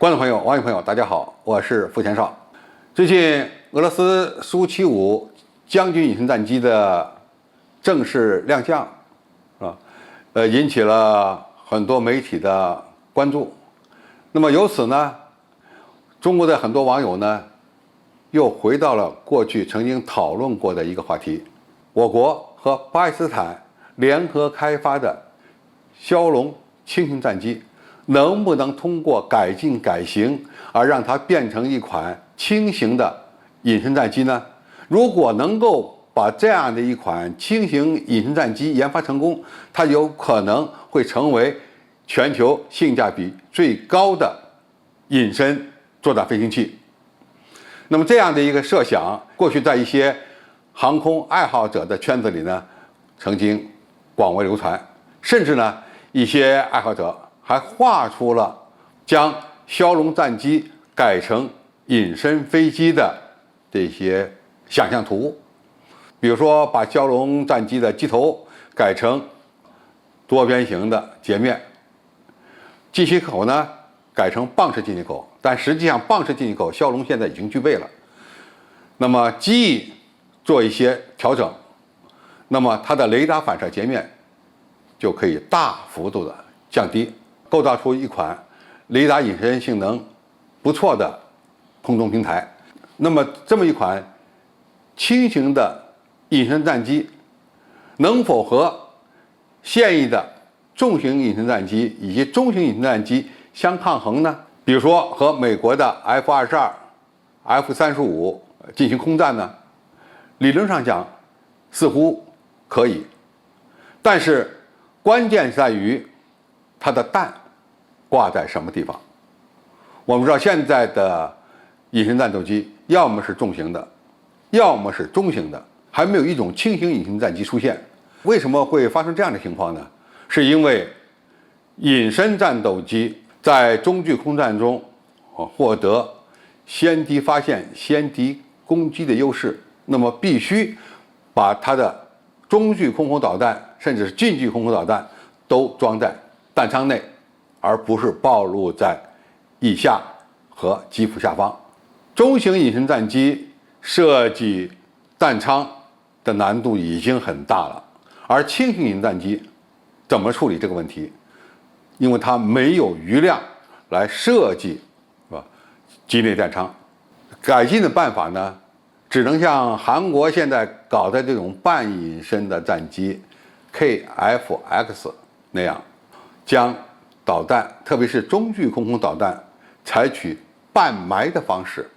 观众朋友、网友朋友，大家好，我是付前少。最近，俄罗斯苏75将军隐身战机的正式亮相，引起了很多媒体的关注。那么由此呢，中国的很多网友呢，又回到了过去曾经讨论过的一个话题：我国和巴基斯坦联合开发的枭龙轻型战机，能不能通过改进改型而让它变成一款轻型的隐身战机呢？如果能够把这样的一款轻型隐身战机研发成功，它有可能会成为全球性价比最高的隐身作战飞行器。那么这样的一个设想，过去在一些航空爱好者的圈子里呢，曾经广为流传，甚至呢，一些爱好者还画出了将枭龙战机改成隐身飞机的这些想象图，比如说把枭龙战机的机头改成多边形的截面，进气口呢改成棒式进气口，但实际上棒式进气口枭龙现在已经具备了。那么机翼做一些调整，那么它的雷达反射截面就可以大幅度的降低，构造出一款雷达隐身性能不错的空中平台。那么这么一款轻型的隐身战机能否和现役的重型隐身战机以及中型隐身战机相抗衡呢？比如说和美国的 F-22、F-35进行空战呢？理论上讲似乎可以，但是关键在于它的弹挂在什么地方。我们知道现在的隐身战斗机要么是重型的，要么是中型的，还没有一种轻型隐身战机出现。为什么会发生这样的情况呢？是因为隐身战斗机在中距空战中获得先敌发现、先敌攻击的优势，那么必须把它的中距空空导弹甚至是近距空空导弹都装在弹舱内，而不是暴露在翼下和机腹下方。中型隐身战机设计弹舱的难度已经很大了，而轻型隐身战机怎么处理这个问题？因为它没有余量来设计机内弹舱。改进的办法呢，只能像韩国现在搞的这种半隐身的战机 KF-X 那样，将导弹，特别是中距空空导弹，采取半埋的方式，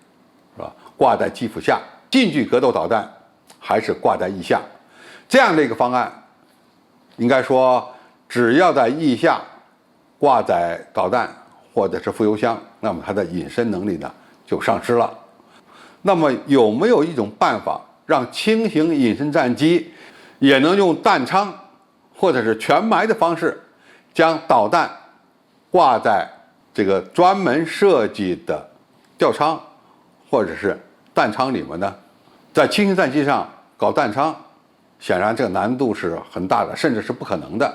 挂在机腹下；近距格斗导弹还是挂在翼下。这样的一个方案，应该说，只要在翼下挂载导弹或者是副油箱，那么它的隐身能力呢就丧失了。那么有没有一种办法，让轻型隐身战机也能用弹舱或者是全埋的方式，将导弹挂在这个专门设计的吊舱或者是弹舱里面呢？在轻型战机上搞弹舱，显然这个难度是很大的，甚至是不可能的。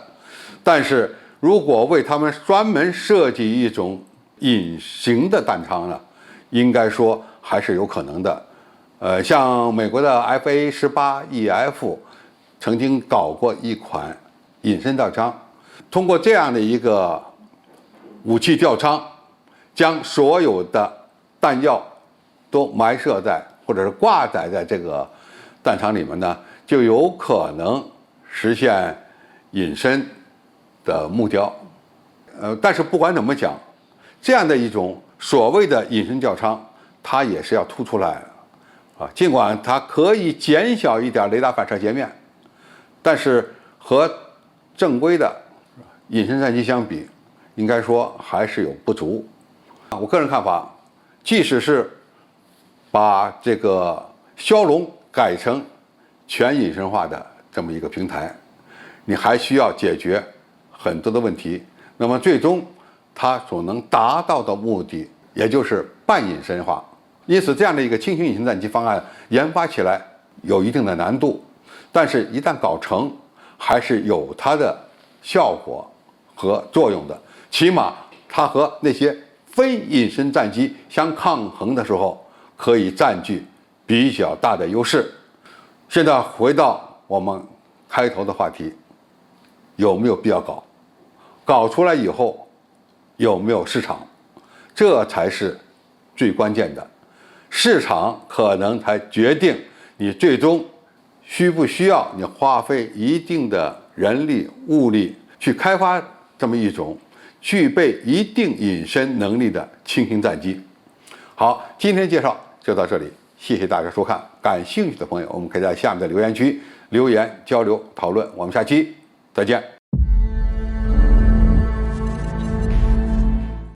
但是如果为他们专门设计一种隐形的弹舱呢，应该说还是有可能的。像美国的 FA-18EF 曾经搞过一款隐身吊舱，通过这样的一个武器吊舱，将所有的弹药都埋设在或者是挂载在这个弹舱里面呢，就有可能实现隐身的目标。但是不管怎么讲，这样的一种所谓的隐身吊舱，它也是要凸出来的尽管它可以减小一点雷达反射截面，但是和正规的隐身战机相比，应该说还是有不足。我个人看法，即使是把这个枭龙改成全隐身化的这么一个平台，你还需要解决很多的问题。那么最终它所能达到的目的，也就是半隐身化。因此，这样的一个轻型隐身战机方案研发起来有一定的难度，但是一旦搞成，还是有它的效果和作用的。起码它和那些非隐身战机相抗衡的时候，可以占据比较大的优势。现在回到我们开头的话题，有没有必要搞？搞出来以后有没有市场？这才是最关键的。市场可能才决定你最终需不需要你花费一定的人力物力去开发这么一种具备一定隐身能力的轻型战机。好，今天介绍就到这里，谢谢大家收看。感兴趣的朋友，我们可以在下面的留言区留言交流讨论。我们下期再见。